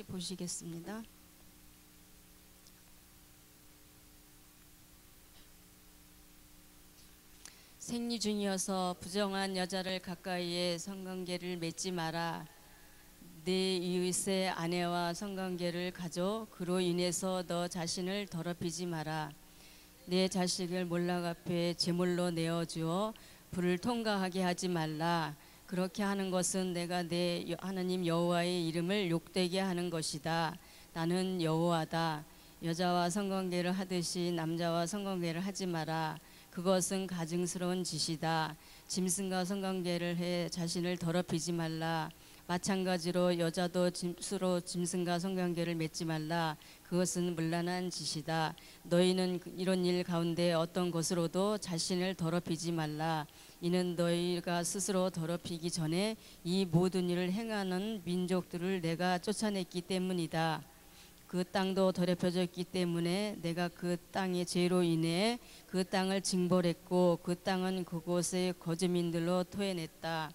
보시겠습니다. 생리 중이어서 부정한 여자를 가까이에 성관계를 맺지 마라. 내 이웃의 아내와 성관계를 가져 그로 인해서 너 자신을 더럽히지 마라. 내 자식을 몰락 앞에 제물로 내어주어 불을 통과하게 하지 말라. 그렇게 하는 것은 내가 내 하나님 여호와의 이름을 욕되게 하는 것이다. 나는 여호와다. 여자와 성관계를 하듯이 남자와 성관계를 하지 마라. 그것은 가증스러운 짓이다. 짐승과 성관계를 해 자신을 더럽히지 말라. 마찬가지로 여자도 스스로 짐승과 성관계를 맺지 말라. 그것은 문란한 짓이다. 너희는 이런 일 가운데 어떤 것으로도 자신을 더럽히지 말라. 이는 너희가 스스로 더럽히기 전에 이 모든 일을 행하는 민족들을 내가 쫓아냈기 때문이다. 그 땅도 더럽혀졌기 때문에 내가 그 땅의 죄로 인해 그 땅을 징벌했고 그 땅은 그곳의 거주민들로 토해냈다.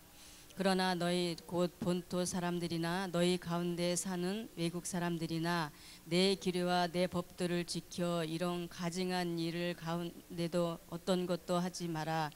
그러나 너희 곧 본토 사람들이나 너희 가운데 사는 외국 사람들이나 내 규례와 내 법들을 지켜 이런 가증한 일을 가운데도 어떤 것도 하지 마라.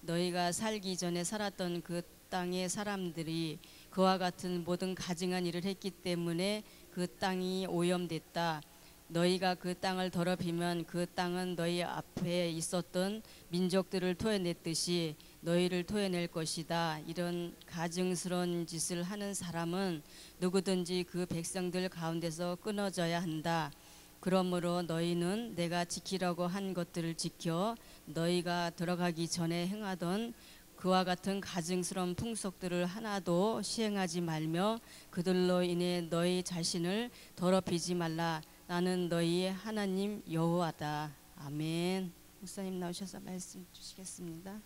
너희가 살기 전에 살았던 그 땅의 사람들이 그와 같은 모든 가증한 일을 했기 때문에 그 땅이 오염됐다. 너희가 그 땅을 더럽히면 그 땅은 너희 앞에 있었던 민족들을 토해냈듯이 너희를 토해낼 것이다. 이런 가증스러운 짓을 하는 사람은 누구든지 그 백성들 가운데서 끊어져야 한다. 그러므로 너희는 내가 지키라고 한 것들을 지켜 너희가 들어가기 전에 행하던 그와 같은 가증스러운 풍속들을 하나도 시행하지 말며 그들로 인해 너희 자신을 더럽히지 말라. 나는 너희 하나님 여호와다. 아멘. 목사님 나오셔서 말씀 주시겠습니다.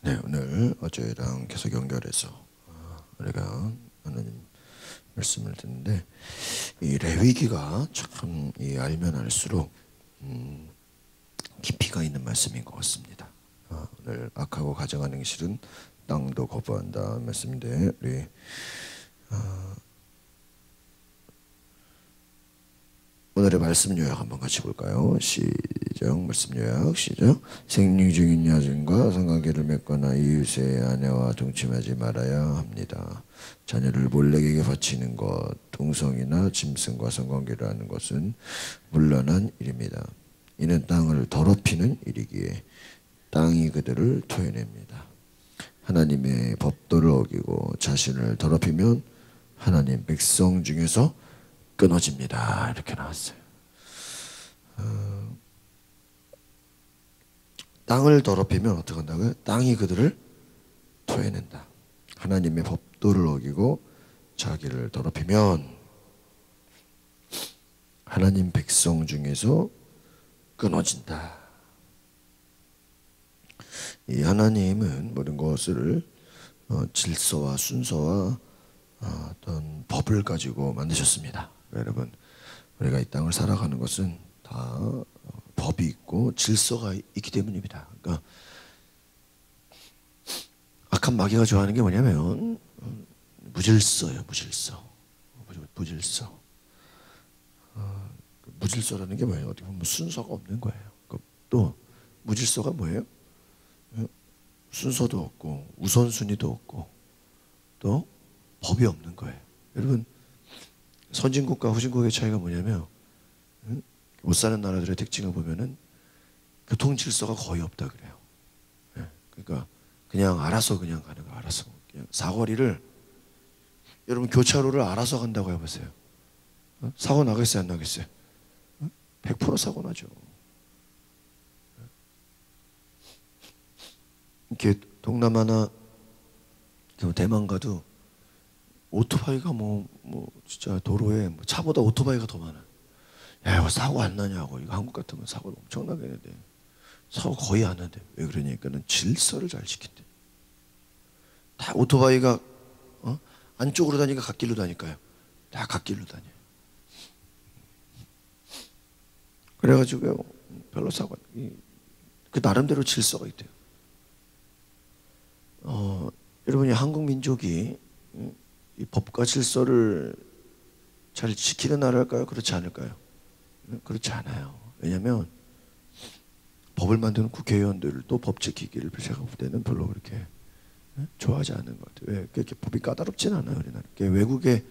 네, 오늘 어제랑 계속 연결해서 우리가 하나님 말씀을 듣는데 이 레위기가 참 알면 알수록 깊이가 있는 말씀인 것 같습니다. 오늘 악하고 가증하는 실은 땅도 거부한다 말씀인데 우리 오늘의 말씀 요약 한번 같이 볼까요? 시작. 말씀 요약 시작. 생리 중인 여인과 성관계를 맺거나 이웃의 아내와 동침하지 말아야 합니다. 자녀를 몰락에게 바치는 것, 동성이나 짐승과 성관계를 하는 것은 문란한 일입니다. 이는 땅을 더럽히는 일이기에 땅이 그들을 토해냅니다. 하나님의 법도를 어기고 자신을 더럽히면 하나님 백성 중에서 끊어집니다. 이렇게 나왔어요. 땅을 더럽히면 어떻게 한다고요? 땅이 그들을 토해낸다. 하나님의 법도를 어기고 자기를 더럽히면 하나님 백성 중에서 끊어진다. 이 하나님은 모든 것을 질서와 순서와 어떤 법을 가지고 만드셨습니다. 여러분, 우리가 이 땅을 살아가는 것은 다 법이 있고 질서가 있기 때문입니다. 그러니까 악한 마귀가 좋아하는 게 뭐냐면 무질서예요. 무질서. 무질서라는 게 뭐예요? 어떻게 보면 순서가 없는 거예요. 또 무질서가 뭐예요? 순서도 없고 우선순위도 없고 또 법이 없는 거예요. 여러분, 선진국과 후진국의 차이가 뭐냐면 못 사는 나라들의 특징을 보면은 교통 질서가 거의 없다 그래요. 그러니까 그냥 알아서 그냥 가는 거. 알아서 그냥 사거리를 여러분 교차로를 알아서 간다고 해보세요. 사고 나겠어요? 안 나겠어요? 100% 사고 나죠. 이렇게 동남아나 대만 가도 오토바이가 진짜 도로에 차보다 오토바이가 더 많아. 야, 이거 사고 안 나냐고. 이거 한국 같으면 사고 엄청나게 했는데 사고 거의 안 하는데. 왜 그러냐니까는 질서를 잘 지킨대. 다 오토바이가 안쪽으로 다니니까 갓길로 다니까요. 다 갓길로 다녀요. 그래가지고요, 별로 그 나름대로 질서가 있대요. 여러분이 한국 민족이 이 법과 질서를 잘 지키는 나라일까요? 그렇지 않을까요? 그렇지 않아요. 왜냐하면 법을 만드는 국회의원들도 법 지키기를 제가 볼 때는 별로 그렇게 좋아하지 않는 것 같아요. 왜? 그렇게 법이 까다롭진 않아요, 우리나라. 외국에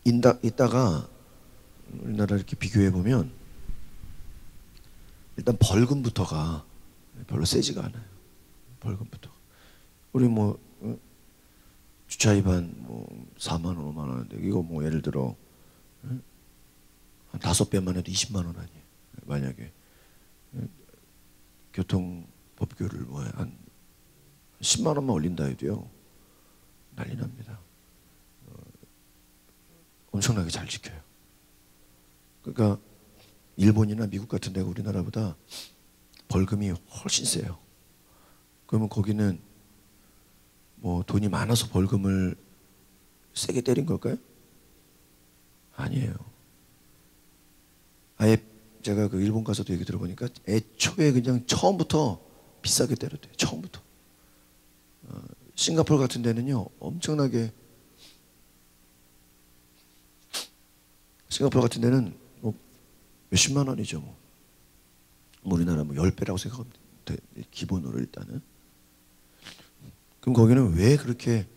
있다가 우리나라 이렇게 비교해 보면 일단 벌금부터가 별로 세지가 않아요. 벌금부터. 우리 뭐 주차 위반 뭐 4만 원, 5만 원인데 이거 뭐 예를 들어 한 5배만 해도 20만 원 아니에요. 만약에 교통법규를 뭐 한 10만 원만 올린다 해도요 난리 납니다. 엄청나게 잘 지켜요. 그러니까 일본이나 미국 같은 데가 우리나라보다 벌금이 훨씬 세요. 그러면 거기는 뭐 돈이 많아서 벌금을 세게 때린 걸까요? 아니에요. 아예 제가 그 일본 가서도 얘기 들어보니까 애초에 그냥 처음부터 비싸게 때렸대요. 처음부터. 싱가포르 같은 데는요 엄청나게, 싱가포르 같은 데는 뭐 몇십만 원이죠. 뭐 우리나라 뭐 10배라고 생각하면 돼, 기본으로 일단은. 그럼 거기는 왜 그렇게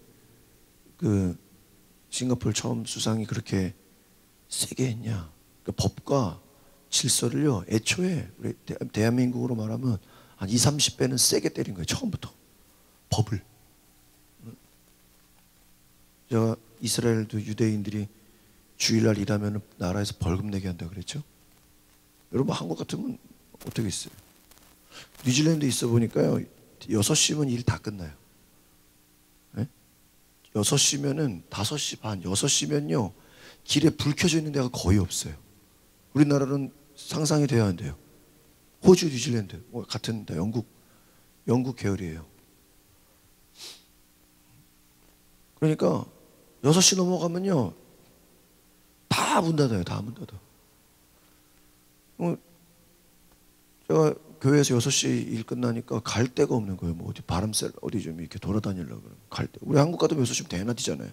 그 싱가포르 처음 수상이 그렇게 세게 했냐? 그 법과 질서를요 애초에 우리 대한민국으로 말하면 한 20-30배는 세게 때린 거예요. 처음부터 법을. 제가 이스라엘도 유대인들이 주일날 일하면 나라에서 벌금 내게 한다 그랬죠. 여러분 한국 같으면 어떻게 있어요? 뉴질랜드 있어 보니까요 6시면 일 다 끝나요. 네? 6시면은 5시 반, 6시면요 길에 불 켜져 있는 데가 거의 없어요. 우리나라는 상상이 돼야 한대요. 호주, 뉴질랜드 뭐 같은 데 영국 계열이에요. 그러니까 6시 넘어가면요 다 문 닫아요. 다 문 닫아. 제가 교회에서 6시 일 끝나니까 갈 데가 없는 거예요. 뭐 어디 바람 쐬 어디 좀 이렇게 돌아다니려고 그러면 갈 데. 우리 한국 가도 6시면 대낮 뛰잖아요.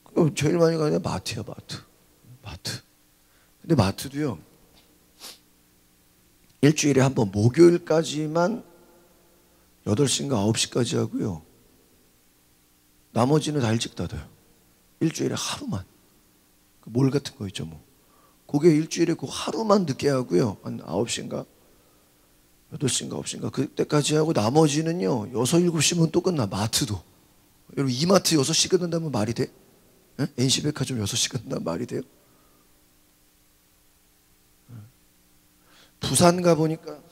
그럼 제일 많이 가는 게 마트야, 마트. 근데 마트도요 일주일에 한 번 목요일까지만 8시인가 9시까지 하고요 나머지는 다 일찍 닫아요. 일주일에 하루만. 그 몰 같은 거 있죠 뭐. 그게 일주일에 그 하루만 늦게 하고요 한 9시인가 8시인가 9시인가 그때까지 하고 나머지는요 6, 7시면 또 끝나. 마트도. 여러분 이마트 6시 끝난다면 말이 돼? 예? NC백화점 6시 끝난다면 말이 돼요? 부산 가보니까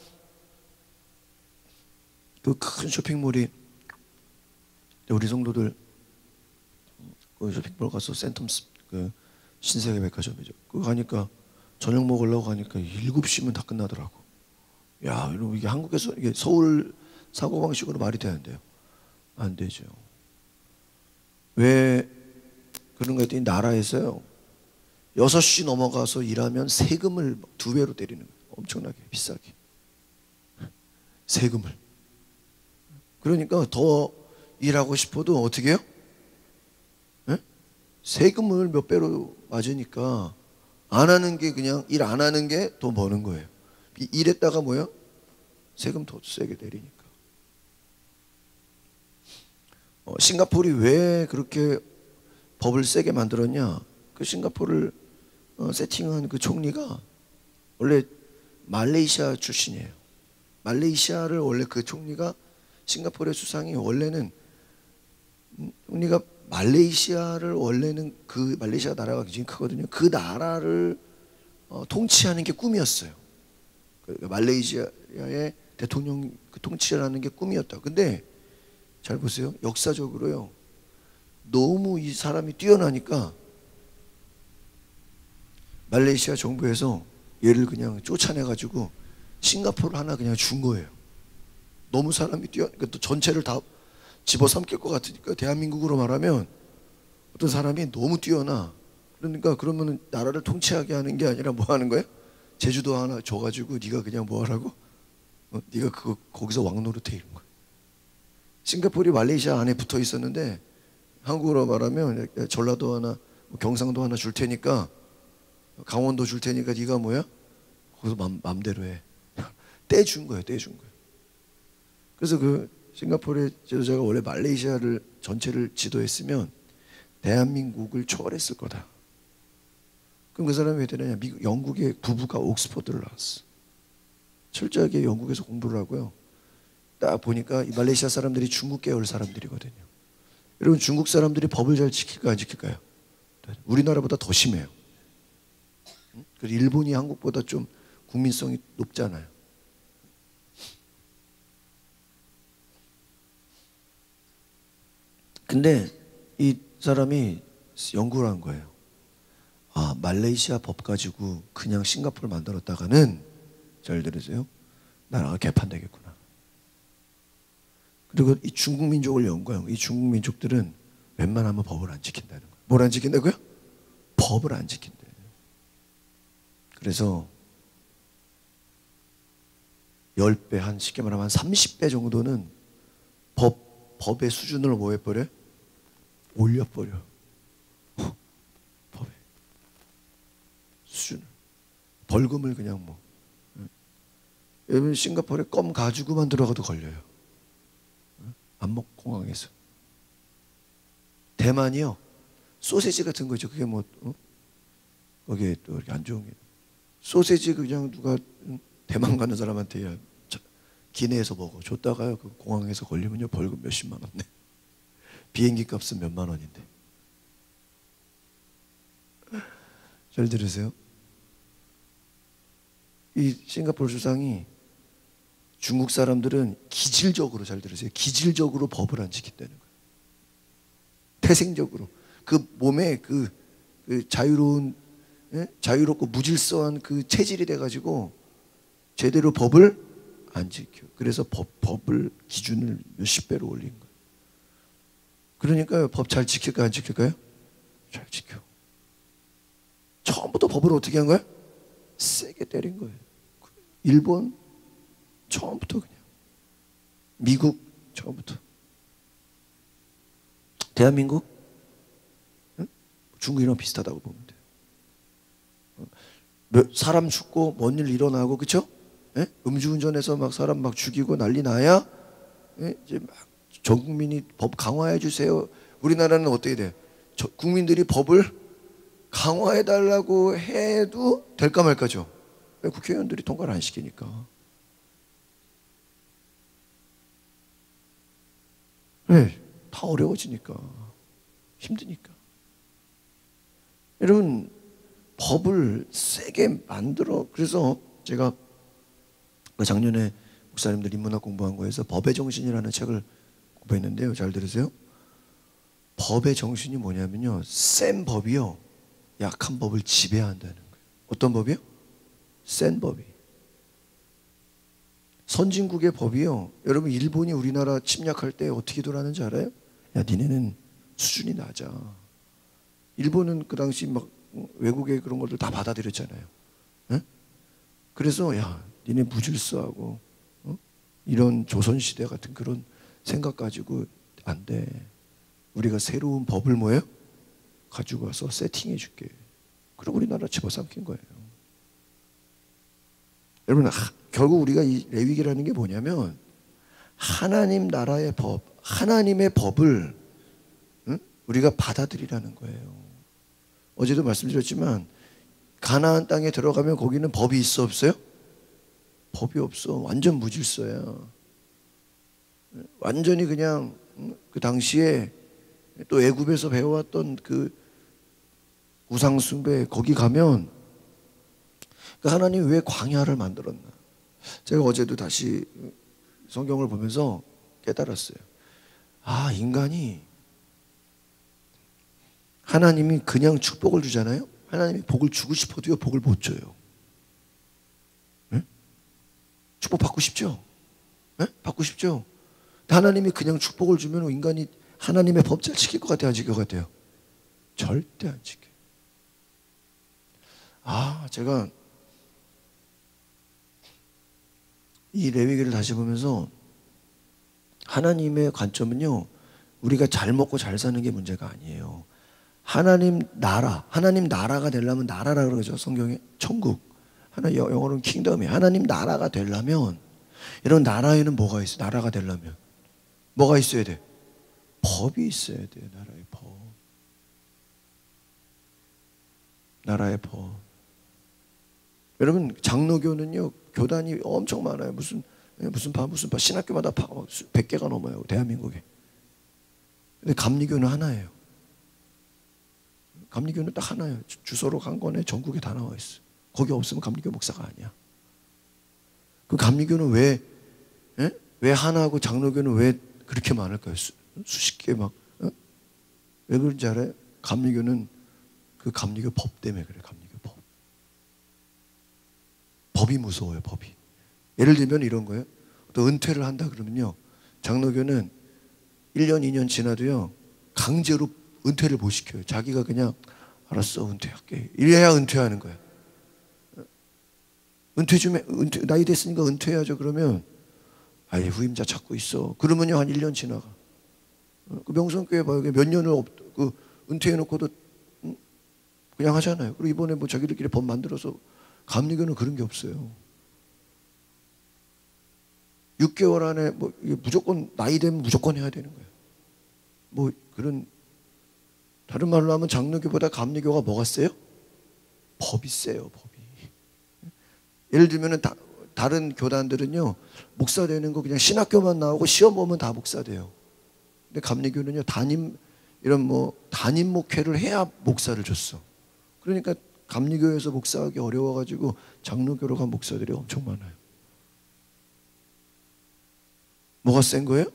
그 큰 쇼핑몰이 우리 성도들 그 쇼핑몰 가서 센텀스 그 신세계백화점이죠. 그거 가니까 저녁 먹으려고 가니까 7시면 다 끝나더라고. 야, 여러분 이게 한국에서 이게 서울 사고방식으로 말이 되는데요. 안 되죠. 왜 그런 거 했더니 나라에서요 6시 넘어가서 일하면 세금을 2배로 때리는 거예요. 엄청나게 비싸게. 세금을. 그러니까 더 일하고 싶어도 어떻게 해요? 네? 세금을 몇 배로 맞으니까 안 하는 게 그냥 일 안 하는 게 돈 버는 거예요. 일했다가 뭐야? 세금 더 세게 내리니까. 싱가포르이 왜 그렇게 법을 세게 만들었냐? 그 싱가포르를 세팅한 그 총리가 원래 말레이시아 출신이에요. 말레이시아를 원래 그 총리가 싱가포르의 수상이 원래는 총리가 말레이시아를 원래는 그 말레이시아 나라가 굉장히 크거든요. 그 나라를 통치하는 게 꿈이었어요. 말레이시아의 대통령 그 통치라는 게 꿈이었다. 근데 잘 보세요. 역사적으로요. 너무 이 사람이 뛰어나니까 말레이시아 정부에서 얘를 그냥 쫓아내가지고 싱가포르 하나 그냥 준 거예요. 너무 사람이 그러니까 또 전체를 다 집어삼킬 것 같으니까 대한민국으로 말하면 어떤 사람이 너무 뛰어나. 그러니까 그러면 나라를 통치하게 하는 게 아니라 뭐 하는 거야? 제주도 하나 줘가지고 네가 그냥 뭐 하라고? 네가 그거 거기서 왕노릇해 이런 거야. 싱가포르이 말레이시아 안에 붙어 있었는데 한국으로 말하면 전라도 하나, 경상도 하나 줄 테니까, 강원도 줄 테니까 네가 뭐야? 거기서 맘대로 해. 떼준 거예요, 떼준 거예요. 그래서 그 싱가포르의 지도자가 원래 말레이시아를 전체를 지도했으면 대한민국을 초월했을 거다. 그럼 그 사람이 왜 되느냐? 영국의 부부가 옥스퍼드를 나왔어. 철저하게 영국에서 공부를 하고요. 딱 보니까 이 말레이시아 사람들이 중국 계열 사람들이거든요. 여러분 중국 사람들이 법을 잘 지킬까 안 지킬까요? 우리나라보다 더 심해요. 그리고 일본이 한국보다 좀 국민성이 높잖아요. 근데 이 사람이 연구를 한 거예요. 아, 말레이시아 법 가지고 그냥 싱가포르 만들었다가는, 잘 들으세요, 나라가 개판되겠구나. 그리고 이 중국 민족을 연구한 거예요. 이 중국 민족들은 웬만하면 법을 안 지킨다는 거예요. 뭘 안 지킨다고요? 법을 안 지킨대요. 그래서 10배, 한 쉽게 말하면 한 30배 정도는 법의 수준을 뭐 해버려요? 올려버려. 법의 수준을. 벌금을 그냥 뭐. 여러분 싱가포르에 껌 가지고만 들어가도 걸려요. 안목공항에서. 대만이요, 소세지 같은 거죠. 그게 뭐 거기에 또 이렇게 안 좋은 게, 소세지 그냥 누가 대만 가는 사람한테 야 기내에서 먹어 줬다가요, 그 공항에서 걸리면요 벌금 몇십만 원 내. 비행기 값은 몇만 원인데. 잘 들으세요. 이 싱가포르 주상이 중국 사람들은 기질적으로, 잘 들으세요, 기질적으로 법을 안 지킨다는 거예요. 태생적으로 그 몸에 그 자유로운, 자유롭고 무질서한 그 체질이 돼가지고 제대로 법을 안 지켜. 그래서 법을 기준을 몇십 배로 올린 거예요. 그러니까 법 잘 지킬까요, 안 지킬까요? 잘 지켜. 처음부터 법을 어떻게 한 거야? 세게 때린 거예요. 일본 처음부터 그냥. 미국 처음부터. 대한민국? 응? 중국이랑 비슷하다고 보면 돼요. 사람 죽고 뭔 일 일어나고, 그쵸? 예? 음주운전해서 막 사람 막 죽이고 난리 나야, 예? 이제 막 전 국민이 법 강화해 주세요. 우리나라는 어떻게 돼? 국민들이 법을 강화해 달라고 해도 될까 말까죠. 국회의원들이 통과를 안 시키니까. 네, 다 어려워지니까, 힘드니까. 여러분 법을 세게 만들어. 그래서 제가 작년에 목사님들 인문학 공부한 거에서 법의 정신이라는 책을 공부했는데요. 잘 들으세요. 법의 정신이 뭐냐면요, 센 법이요 약한 법을 지배한다는 거예요. 어떤 법이요? 센 법이. 선진국의 법이요, 여러분 일본이 우리나라 침략할 때 어떻게 돌아가는지 알아요? 야, 니네는 수준이 낮아. 일본은 그 당시 막 외국의 그런 것들 다 받아들였잖아요. 에? 그래서 야, 니네 무질서하고 이런 조선시대 같은 그런 생각 가지고 안 돼. 우리가 새로운 법을 뭐예요? 가지고 와서 세팅해 줄게. 그리고 우리나라 집어삼킨 거예요. 여러분 결국 우리가 이 레위기라는 게 뭐냐면 하나님 나라의 법, 하나님의 법을 우리가 받아들이라는 거예요. 어제도 말씀드렸지만 가나안 땅에 들어가면 거기는 법이 있어 없어요? 법이 없어. 완전 무질서야. 완전히 그냥 그 당시에 또 애굽에서 배워왔던 그 우상숭배, 거기 가면 하나님이 왜 광야를 만들었나. 제가 어제도 다시 성경을 보면서 깨달았어요. 아, 인간이, 하나님이 그냥 축복을 주잖아요. 하나님이 복을 주고 싶어도요 복을 못 줘요. 네? 축복 받고 싶죠? 네? 받고 싶죠? 하나님이 그냥 축복을 주면 인간이 하나님의 법 잘 지킬 것 같아요? 안 지킬 것 같아요? 절대 안 지켜요. 제가 이 레위기를 다시 보면서 하나님의 관점은요, 우리가 잘 먹고 잘 사는 게 문제가 아니에요. 하나님 나라가 되려면 나라라 그러죠. 성경에 천국. 영어로는 킹덤이에요. 하나님 나라가 되려면, 이런 나라에는 뭐가 있어요? 나라가 되려면 뭐가 있어야 돼? 법이 있어야 돼요. 나라의 법. 나라의 법. 여러분, 장로교는요, 교단이 엄청 많아요. 무슨 파 신학교마다 100개가 넘어요, 대한민국에. 근데 감리교는 하나예요. 감리교는 딱 하나예요. 주소로 간 거네. 전국에 다 나와 있어. 거기 없으면 감리교 목사가 아니야. 그 감리교는 왜 하나고 장로교는 왜 그렇게 많을까요? 수십 개 막. 왜 그런지 알아요? 감리교는 그 감리교 법 때문에 그래. 감리교 법. 법이 무서워요. 법이. 예를 들면 이런 거예요. 또 은퇴를 한다 그러면요, 장로교는 1년 2년 지나도요, 강제로 은퇴를 못 시켜요. 자기가 그냥 알았어, 은퇴할게. 이래야 은퇴하는 거예요. 나이 됐으니까 은퇴해야죠. 그러면 아예 후임자 찾고 있어. 그러면요, 한 1년 지나가. 그 명성교회 봐요. 몇 년을 은퇴해놓고도 그냥 하잖아요. 그리고 이번에 뭐 자기들끼리 법 만들어서. 감리교는 그런 게 없어요. 6개월 안에 무조건 나이 되면 무조건 해야 되는 거예요. 그런, 다른 말로 하면 장로교보다 감리교가 뭐가 세요? 법이 세요. 법이. 예를 들면 다른 교단들은요, 목사 되는 거 그냥 신학교만 나오고 시험 보면 다 목사 돼요. 근데 감리교는요, 담임 목회를 해야 목사를 줬어. 그러니까 감리교에서 목사하기 어려워가지고 장로교로 간 목사들이 엄청 많아요. 뭐가 센 거예요?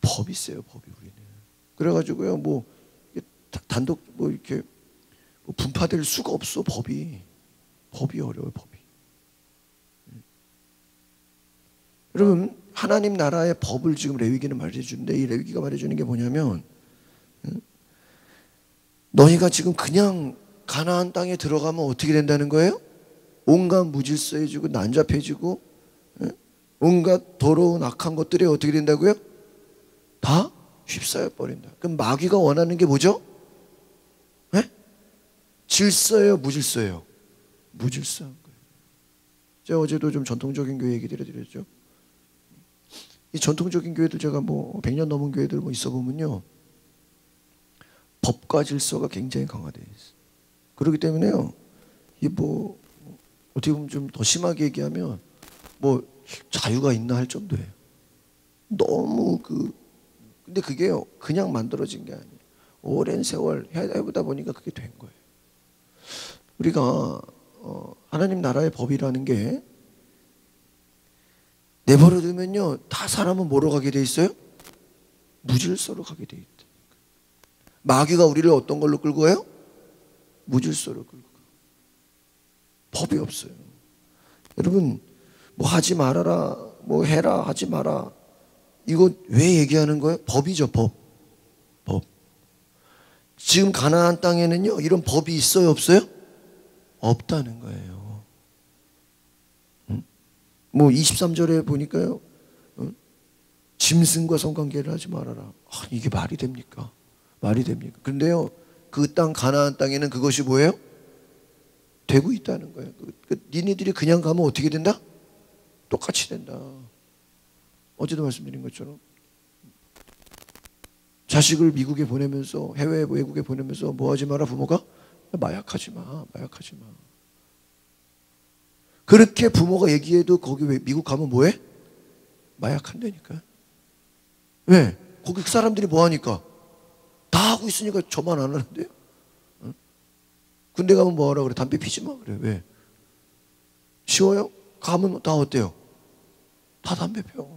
법이 세요. 법이. 우리는. 그래가지고요, 단독 이렇게 분파될 수가 없어. 법이 어려워요. 법이. 여러분, 하나님 나라의 법을 지금 레위기는 말해주는데, 이 레위기가 말해주는 게 뭐냐면, 너희가 지금 그냥 가나안 땅에 들어가면 어떻게 된다는 거예요? 온갖 무질서해지고 난잡해지고, 온갖 더러운 악한 것들이 어떻게 된다고요? 다 휩싸여 버린다. 그럼 마귀가 원하는 게 뭐죠? 질서예요, 무질서예요? 무질서한 거예요. 제가 어제도 좀 전통적인 교회 얘기 드렸죠. 이 전통적인 교회들, 제가 100년 넘은 교회들 있어 보면요, 법과 질서가 굉장히 강화되어 있어요. 그렇기 때문에요, 어떻게 보면 좀 더 심하게 얘기하면 자유가 있나 할 정도예요. 너무 근데 그게요, 그냥 만들어진 게 아니에요. 오랜 세월 해보다 보니까 그게 된 거예요. 우리가 하나님 나라의 법이라는 게 내버려두면요, 다 사람은 뭐로 가게 돼 있어요? 무질서로 가게 돼 있다. 마귀가 우리를 어떤 걸로 끌고 가요? 무질서로 끌고 가요. 법이 없어요. 여러분, 하지 말아라, 해라, 하지 마라, 이거 왜 얘기하는 거예요? 법이죠. 법. 지금 가나안 땅에는요, 이런 법이 있어요, 없어요? 없다는 거예요. 23절에 보니까요, 짐승과 성관계를 하지 말아라. 이게 말이 됩니까? 말이 됩니까? 그런데요, 그 땅 가나안 땅에는 그것이 뭐예요? 되고 있다는 거예요. 니네들이 그냥 가면 어떻게 된다? 똑같이 된다. 어제도 말씀드린 것처럼 자식을 미국에 보내면서, 해외 외국에 보내면서 하지 마라, 부모가? 마약하지 마. 그렇게 부모가 얘기해도 거기 미국 가면 뭐해? 마약한다니까. 왜? 거기 그 사람들이 뭐하니까? 다 하고 있으니까 저만 안 하는데요. 군대 가면 뭐하라 그래? 담배 피지 마 그래. 왜? 쉬워요? 가면 다 어때요? 다 담배 펴.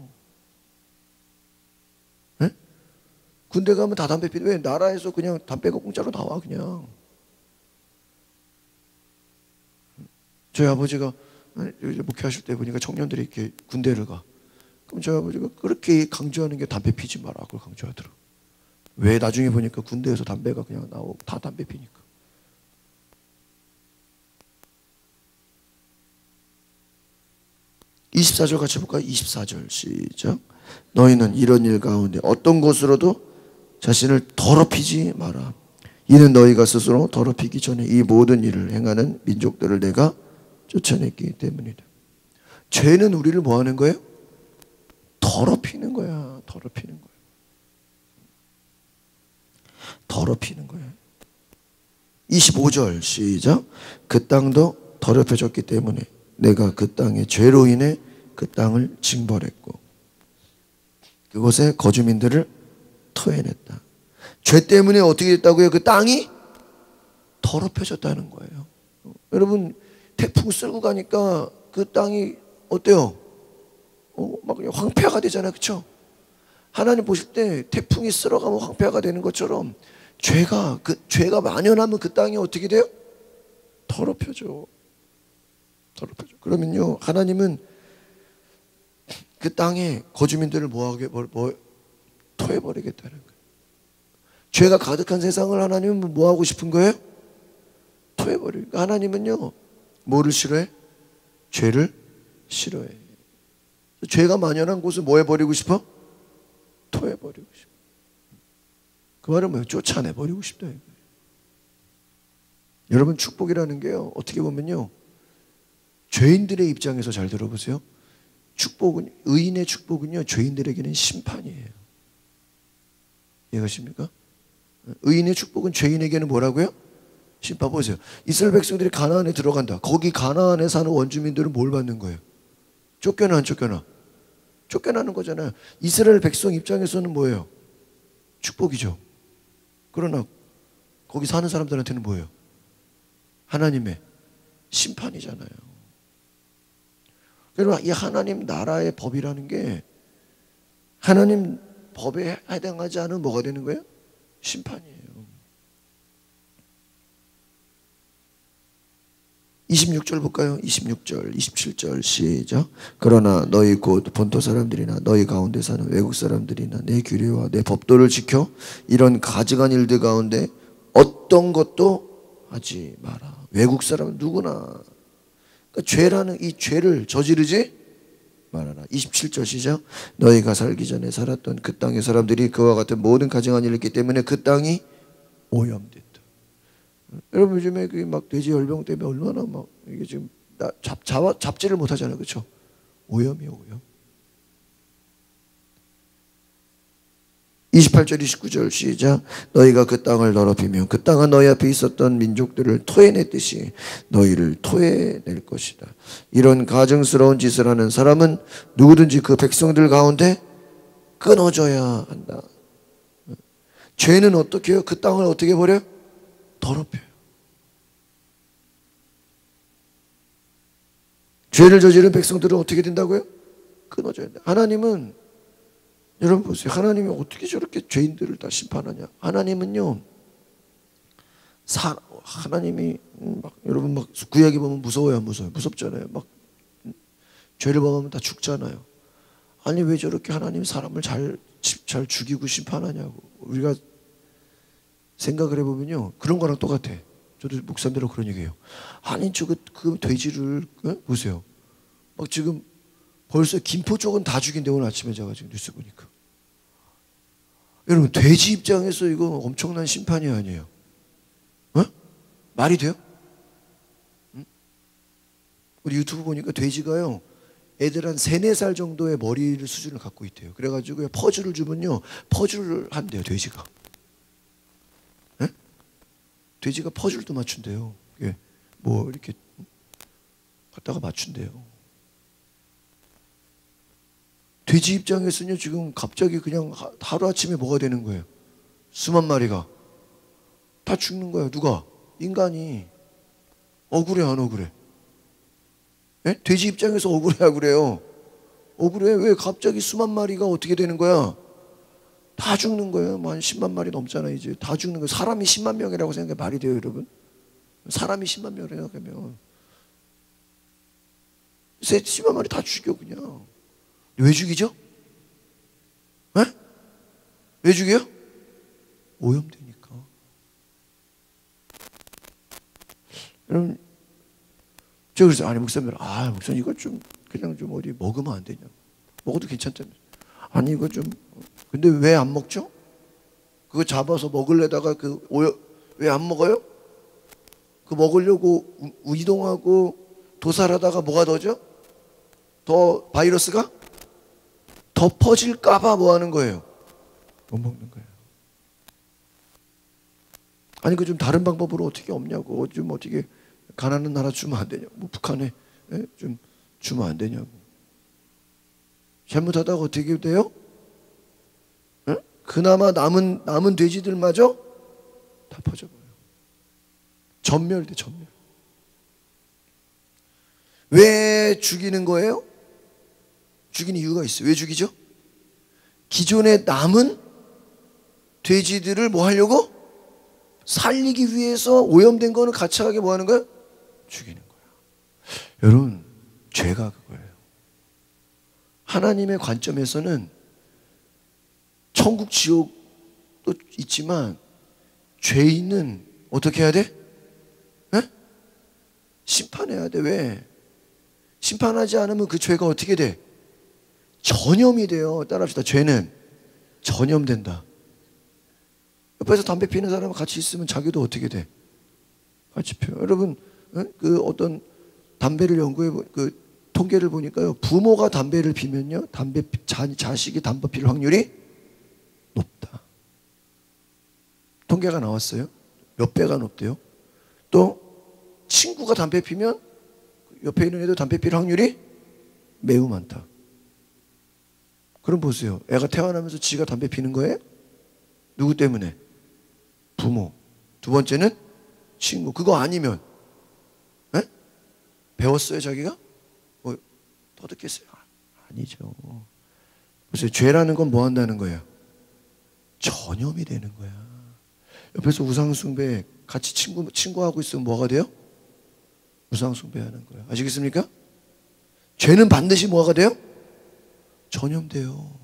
네? 군대 가면 다 담배 피는데 왜? 나라에서 그냥 담배가 공짜로 나와 그냥. 저희 아버지가 목회하실 때 보니까 청년들이 이렇게 군대를 가. 그럼 저희 아버지가 그렇게 강조하는 게 담배 피지 마라 그걸 강조하더라고요. 왜? 나중에 보니까 군대에서 담배가 그냥 나오고 다 담배 피니까. (24절) 같이 볼까요? 24절 시작. 너희는 이런 일 가운데 어떤 것으로도 자신을 더럽히지 마라. 이는 너희가 스스로 더럽히기 전에 이 모든 일을 행하는 민족들을 내가 쫓아냈기 때문이다. 죄는 우리를 뭐 하는 거예요? 더럽히는 거야. 더럽히는 거야. 더럽히는 거야. 25절 시작. 그 땅도 더럽혀졌기 때문에 내가 그 땅의 죄로 인해 그 땅을 징벌했고 그곳에 거주민들을 토해냈다. 죄 때문에 어떻게 됐다고요? 그 땅이 더럽혀졌다는 거예요. 여러분 태풍 쓸고 가니까 그 땅이 어때요? 막 그냥 황폐화가 되잖아요. 그렇죠? 하나님 보실 때 태풍이 쓸어가면 황폐화가 되는 것처럼 죄가 만연하면 그 땅이 어떻게 돼요? 더럽혀져. 더럽혀져. 그러면요 하나님은 그 땅에 거주민들을 토해버리겠다는 거예요. 죄가 가득한 세상을 하나님은 뭐 하고 싶은 거예요? 토해버리고. 하나님은요 뭐를 싫어해? 죄를 싫어해. 죄가 만연한 곳을 뭐 해버리고 싶어? 토해버리고 싶어. 그 말은 뭐예요? 쫓아내버리고 싶다. 여러분 축복이라는 게요 어떻게 보면요 죄인들의 입장에서 잘 들어보세요. 축복은, 의인의 축복은요 죄인들에게는 심판이에요. 이해가십니까? 의인의 축복은 죄인에게는 뭐라고요? 심판. 보세요. 이스라엘 백성들이 가나안에 들어간다. 거기 가나안에 사는 원주민들은 뭘 받는 거예요? 쫓겨나 안 쫓겨나? 쫓겨나는 거잖아요. 이스라엘 백성 입장에서는 뭐예요? 축복이죠. 그러나 거기 사는 사람들한테는 뭐예요? 하나님의 심판이잖아요. 여러분 이 하나님 나라의 법이라는 게 하나님 법에 해당하지 않은 뭐가 되는 거예요? 심판이에요. 26절 볼까요? 26절, 27절 시작. 그러나 너희 곧 본토 사람들이나 너희 가운데 사는 외국 사람들이나 내 규례와 내 법도를 지켜 이런 가증한 일들 가운데 어떤 것도 하지 마라. 외국 사람은 누구나 그러니까 죄라는 이 죄를 저지르지 말아라. 27절 시작. 너희가 살기 전에 살았던 그 땅의 사람들이 그와 같은 모든 가증한 일을 했기 때문에 그 땅이 오염됐다. 여러분 요즘에 막 돼지 열병 때문에 얼마나 막 이게 지금 잡지를 못하잖아요. 그렇죠? 오염이요 오염. 28절 29절 시작. 너희가 그 땅을 더럽히면 그 땅은 너희 앞에 있었던 민족들을 토해냈듯이 너희를 토해낼 것이다. 이런 가증스러운 짓을 하는 사람은 누구든지 그 백성들 가운데 끊어져야 한다. 죄는 어떻게 해요? 그 땅을 어떻게 버려요? 더럽혀요. 죄를 저지른 백성들은 어떻게 된다고요? 끊어져야 된다. 하나님은 여러분 보세요. 하나님이 어떻게 저렇게 죄인들을 다 심판하냐? 하나님은요. 하나님이 여러분 막 구약에 보면 무서워요, 안 무서워요? 무섭잖아요. 막 죄를 범하면 다 죽잖아요. 아니 왜 저렇게 하나님 사람을 잘 죽이고 심판하냐고 우리가 생각을 해보면요 그런 거랑 똑같아. 저도 목사님들하고 그런 얘기해요. 아니 그 돼지를 보세요. 막 지금 벌써 김포 쪽은 다 죽인데 오늘 아침에 제가 지금 뉴스 보니까 여러분 돼지 입장에서 이거 엄청난 심판이 아니에요. 말이 돼요? 우리 유튜브 보니까 돼지가요 애들 한 3, 4살 정도의 머리를 수준을 갖고 있대요. 그래가지고 퍼즐을 주면요 퍼즐을 한대요 돼지가. 돼지가 퍼즐도 맞춘대요. 뭐 이렇게 갖다가 맞춘대요. 돼지 입장에서는요 지금 갑자기 그냥 하루아침에 뭐가 되는 거예요? 수만 마리가 다 죽는 거예요. 누가? 인간이. 억울해 안 억울해? 네? 돼지 입장에서 억울해 안 그래요? 억울해. 왜 갑자기 수만 마리가 어떻게 되는 거야? 다 죽는 거예요. 뭐 한 10만 마리 넘잖아 이제. 다 죽는 거예요. 사람이 10만 명이라고 생각해 말이 돼요 여러분? 사람이 10만 명이라고 생각하면 10만 마리 다 죽여 그냥. 왜 죽이죠? 에? 왜 죽여요? 오염되니까. 여러분, 제가 그래서 아니 목사님, 목사님 이거 좀 그냥 좀 어디 먹으면 안 되냐? 먹어도 괜찮다면서. 아니 이거 좀 근데 왜 안 먹죠? 그거 잡아서 먹으려다가 왜 안 먹어요? 그 먹으려고 이동하고 도살하다가 뭐가 더죠? 더 바이러스가 더 퍼질까봐 뭐 하는 거예요? 못 먹는 거예요. 아니 그 좀 다른 방법으로 어떻게 없냐고. 좀 어떻게 가난한 나라 주면 안 되냐고. 뭐 북한에 좀 주면 안 되냐고. 잘못하다가 어떻게 돼요? 에? 그나마 남은 돼지들마저 다 퍼져버려요. 전멸돼, 전멸. 왜 죽이는 거예요? 죽이는 이유가 있어요. 왜 죽이죠? 기존에 남은 돼지들을 뭐 하려고? 살리기 위해서 오염된 거는 가차하게 뭐 하는 거예요? 죽이는 거예요. 여러분, 죄가 그거예요. 하나님의 관점에서는 천국 지옥도 있지만 죄인은 어떻게 해야 돼? 에? 심판해야 돼. 왜? 심판하지 않으면 그 죄가 어떻게 돼? 전염이 돼요. 따라합시다. 죄는 전염된다. 옆에서 담배 피는 사람과 같이 있으면 자기도 어떻게 돼? 같이 피워요. 여러분, 그 어떤 담배를 통계를 보니까요. 부모가 담배를 피면요. 자식이 담배 피울 확률이 높다. 통계가 나왔어요. 몇 배가 높대요. 또 친구가 담배 피면 옆에 있는 애도 담배 피울 확률이 매우 많다. 그럼 보세요. 애가 태어나면서 지가 담배 피는 거예요? 누구 때문에? 부모. 두 번째는 친구. 그거 아니면 배웠어요 자기가? 뭐 터득했어요? 아니죠. 보세요. 죄라는 건 뭐 한다는 거예요? 전염이 되는 거야. 옆에서 우상숭배 같이 친구하고 있으면 뭐가 돼요? 우상숭배하는 거예요. 아시겠습니까? 죄는 반드시 뭐가 돼요? 전염돼요.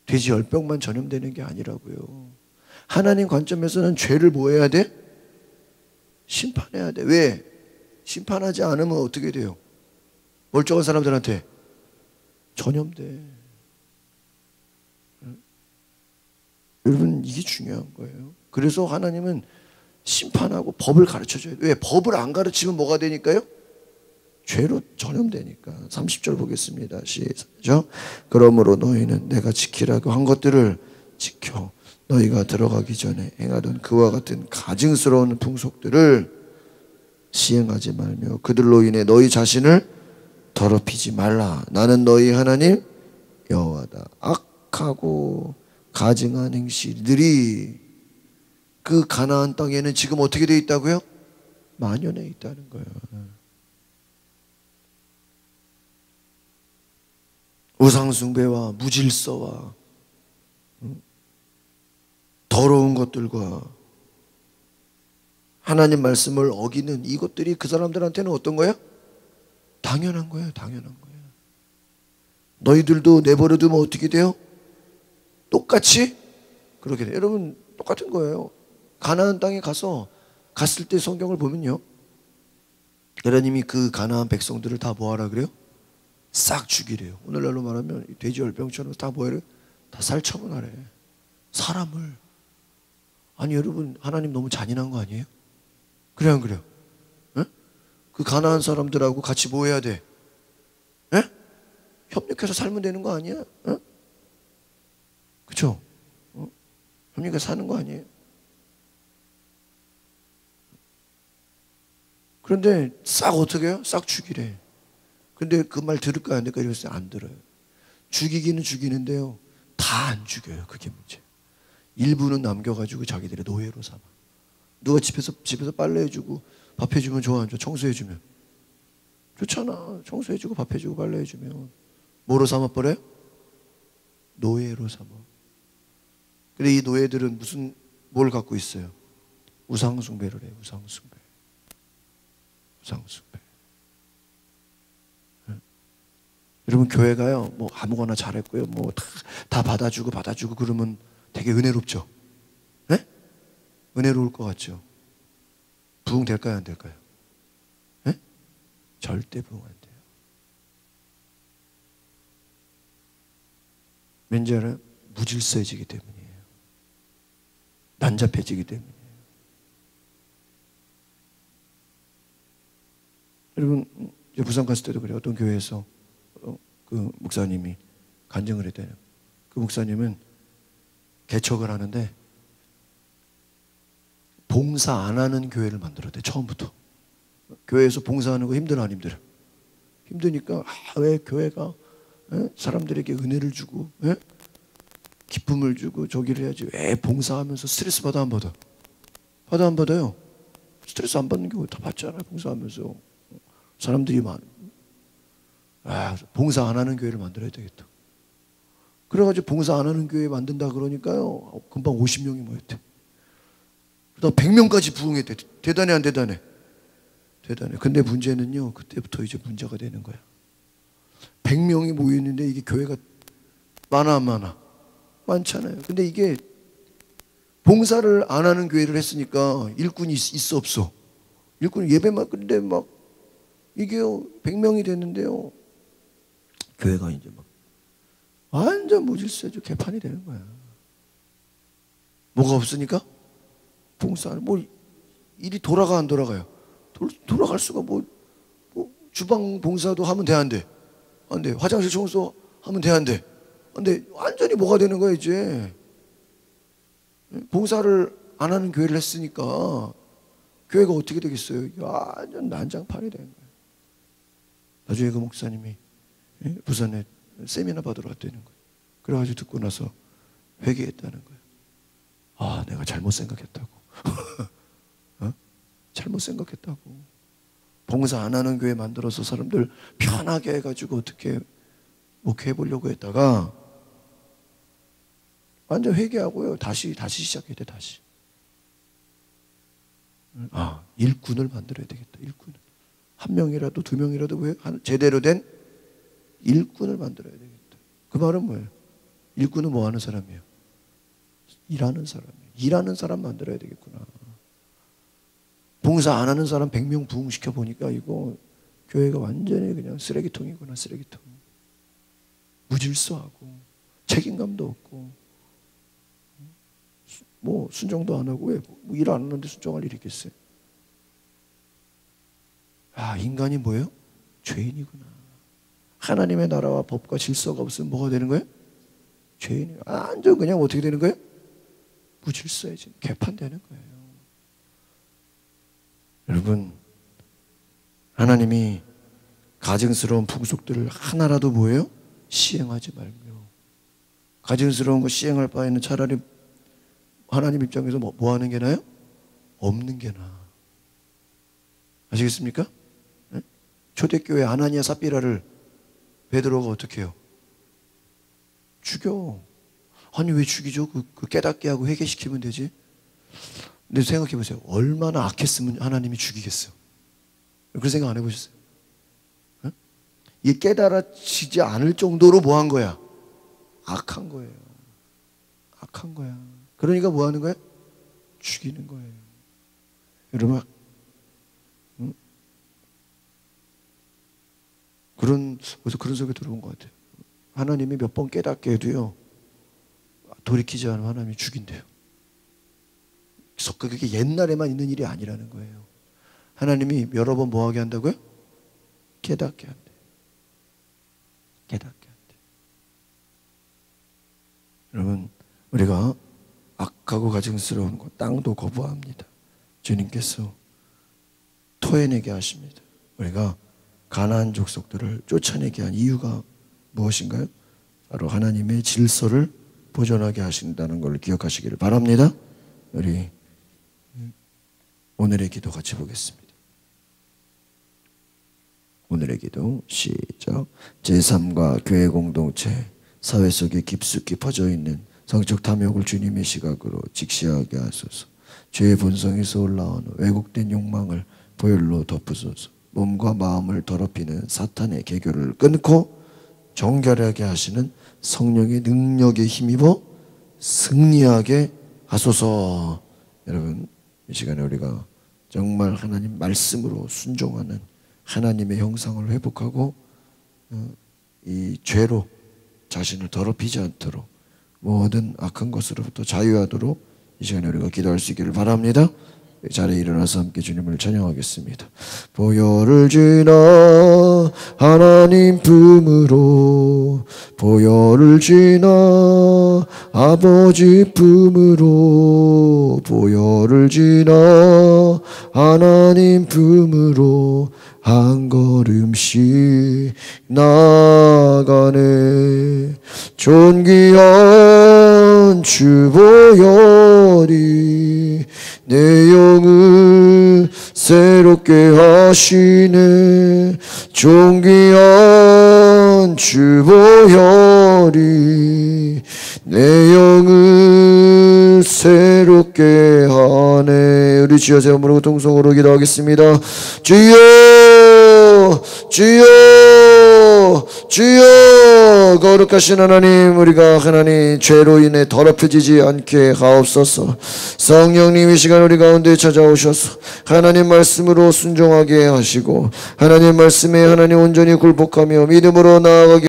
돼지 10병만 전염되는 게 아니라고요. 하나님 관점에서는 죄를 뭐 해야 돼? 심판해야 돼. 왜? 심판하지 않으면 어떻게 돼요? 멀쩡한 사람들한테 전염돼. 여러분 이게 중요한 거예요. 그래서 하나님은 심판하고 법을 가르쳐줘야 돼요. 왜? 법을 안 가르치면 뭐가 되니까요? 죄로 전염되니까. 30절 보겠습니다. 시작. 그러므로 너희는 내가 지키라고 한 것들을 지켜 너희가 들어가기 전에 행하던 그와 같은 가증스러운 풍속들을 시행하지 말며 그들로 인해 너희 자신을 더럽히지 말라. 나는 너희 하나님 여호와다. 악하고 가증한 행실들이 그 가나안 땅에는 지금 어떻게 되어 있다고요? 만연해 있다는 거예요. 우상숭배와 무질서와 더러운 것들과 하나님 말씀을 어기는 이것들이 그 사람들한테는 어떤 거예요? 당연한 거예요. 당연한 거예요. 너희들도 내버려두면 어떻게 돼요? 똑같이 그렇게 돼요. 여러분 똑같은 거예요. 가나안 땅에 갔을 때 성경을 보면요. 하나님이 그 가나안 백성들을 다 뭐하라 그래요? 싹 죽이래요. 오늘날로 말하면 돼지 열병처럼 다 뭐해요? 다 살처분하래. 사람을. 아니 여러분 하나님 너무 잔인한 거 아니에요? 그래 안 그래요? 에? 그 가나안 사람들하고 같이 뭐 해야 돼? 에? 협력해서 살면 되는 거 아니야? 에? 그쵸? 협력해서 사는 거 아니에요? 그런데 싹 어떻게 해요? 싹 죽이래. 근데 그 말 들을까 안 들을까 이랬어요. 안 들어요. 죽이기는 죽이는데요. 다 안 죽여요. 그게 문제. 일부는 남겨가지고 자기들의 노예로 삼아. 누가 집에서 빨래해주고 밥해주면 좋아 안 좋아? 청소해주면 좋잖아. 청소해주고 밥해주고 빨래해주면 뭐로 삼아버려요? 노예로 삼아. 근데 이 노예들은 뭘 갖고 있어요? 우상숭배를 해요. 우상숭배. 여러분 교회가요 뭐 아무거나 잘했고요 뭐 다 받아주고 그러면 되게 은혜롭죠. 네? 은혜로울 것 같죠. 부흥 될까요 안 될까요? 네? 절대 부흥 안 돼요. 왠지 알아요? 무질서해지기 때문이에요. 난잡해지기 때문이에요. 여러분 부산 갔을 때도 그래요. 어떤 교회에서 그 목사님이 간증을 했대요. 그 목사님은 개척을 하는데 봉사 안 하는 교회를 만들었대. 처음부터. 교회에서 봉사하는 거 힘들어 안 힘들어? 힘드니까 왜 교회가 사람들에게 은혜를 주고 기쁨을 주고 저기를 해야지 왜 봉사하면서 스트레스 받아 안 받아? 받아 안 받아요? 스트레스 안 받는 경우 다 받잖아요. 봉사하면서 사람들이 봉사 안 하는 교회를 만들어야 되겠다. 그래가지고 봉사 안 하는 교회 만든다 그러니까요 금방 50명이 모였대. 그러다 100명까지 부흥했대. 대단해 안 대단해? 대단해. 근데 문제는요 그때부터 이제 문제가 되는 거야. 100명이 모였는데 이게 교회가 많아 안 많아? 많잖아요. 근데 이게 봉사를 안 하는 교회를 했으니까 일꾼이 있어 없어? 일꾼이 예배만. 근데 막 이게 100명이 됐는데요 교회가 이제 막 완전 무질서죠. 개판이 되는 거야. 뭐가 없으니까? 봉사하는 뭐 일이 돌아가 안 돌아가요? 돌아갈 수가 뭐 주방 봉사도 하면 돼 안 돼? 안 돼. 화장실 청소 하면 돼 안 돼? 안 돼. 완전히 뭐가 되는 거야 이제. 봉사를 안 하는 교회를 했으니까 교회가 어떻게 되겠어요? 완전 난장판이 되는 거예요. 나중에 그 목사님이 부산에 세미나 받으러 왔다는 거예요. 그래가지고 듣고 나서 회개했다는 거예요. 내가 잘못 생각했다고. 잘못 생각했다고. 봉사 안 하는 교회 만들어서 사람들 편하게 해가지고 어떻게 목회해 보려고 했다가 완전 회개하고요. 다시 시작해야 돼. 다시. 일꾼을 만들어야 되겠다. 일꾼을. 한 명이라도 두 명이라도 왜 제대로 된 일꾼을 만들어야 되겠다. 그 말은 뭐예요? 일꾼은 뭐 하는 사람이에요? 일하는 사람이에요. 일하는 사람 만들어야 되겠구나. 봉사 안 하는 사람 100명 부흥시켜 보니까 이거 교회가 완전히 그냥 쓰레기통이구나. 쓰레기통. 무질서하고 책임감도 없고 뭐 순종도 안 하고 왜 일 안 하는데 순종할 일이 있겠어요? 인간이 뭐예요? 죄인이구나. 하나님의 나라와 법과 질서가 없으면 뭐가 되는 거예요? 죄인이에요. 완전 그냥 어떻게 되는 거예요? 무질서해진 개판되는 거예요. 여러분 하나님이 가증스러운 풍속들을 하나라도 뭐예요? 시행하지 말고요. 가증스러운 거 시행할 바에는 차라리 하나님 입장에서 뭐 하는 게 나아요? 없는 게 나아. 아시겠습니까? 네? 초대교회 아나니아 삽비라를 베드로가 어떻게 해요? 죽여. 아니 왜 죽이죠? 그 깨닫게 하고 회개시키면 되지. 근데 생각해 보세요. 얼마나 악했으면 하나님이 죽이겠어요. 그런 생각 안 해보셨어요? 네? 이게 깨달아지지 않을 정도로 뭐 한 거야? 악한 거예요. 악한 거야. 그러니까 뭐 하는 거야? 죽이는 거예요. 여러분 그래서 그런 소리 들어본 것 같아요. 하나님이 몇 번 깨닫게 해도요 돌이키지 않으면 하나님이 죽인대요. 그게 옛날에만 있는 일이 아니라는 거예요. 하나님이 여러 번 뭐 하게 한다고요? 깨닫게 한대요. 깨닫게 한대요. 여러분 우리가 악하고 가증스러운 것 땅도 거부합니다. 주님께서 토해내게 하십니다. 우리가 가나안 족속들을 쫓아내게 한 이유가 무엇인가요? 바로 하나님의 질서를 보존하게 하신다는 걸 기억하시기를 바랍니다. 우리 오늘의 기도 같이 보겠습니다. 오늘의 기도 시작. 제3과 교회 공동체 사회 속에 깊숙이 퍼져 있는 성적 탐욕을 주님의 시각으로 직시하게 하소서. 죄의 본성에서 올라오는 왜곡된 욕망을 보혈로 덮으소서. 몸과 마음을 더럽히는 사탄의 계교를 끊고 정결하게 하시는 성령의 능력에 힘입어 승리하게 하소서. 여러분, 이 시간에 우리가 정말 하나님 말씀으로 순종하는 하나님의 형상을 회복하고 이 죄로 자신을 더럽히지 않도록 모든 악한 것으로부터 자유하도록 이 시간에 우리가 기도할 수 있기를 바랍니다. 자리에 일어나서 함께 주님을 찬양하겠습니다. 보혈을 지나 하나님 품으로, 보혈을 지나 아버지 품으로, 보혈을 지나 하나님 품으로 한 걸음씩 나가네. 존귀한 주 보혈이 내 영을 새롭게 하시네. 존귀한 주 보혈이 내 영을 새롭게 하네. 우리 주여 세 번으로 통성으로 기도하겠습니다. 주여, 주여, 주여. 거룩하신 하나님, 우리가 하나님 죄로 인해 더럽혀지지 않게 하옵소서. 성령님, 이 시간 우리 가운데 찾아오셔서 하나님 말씀으로 순종하게 하시고 하나님 말씀에 하나님 온전히 굴복하며 믿음으로 나아가게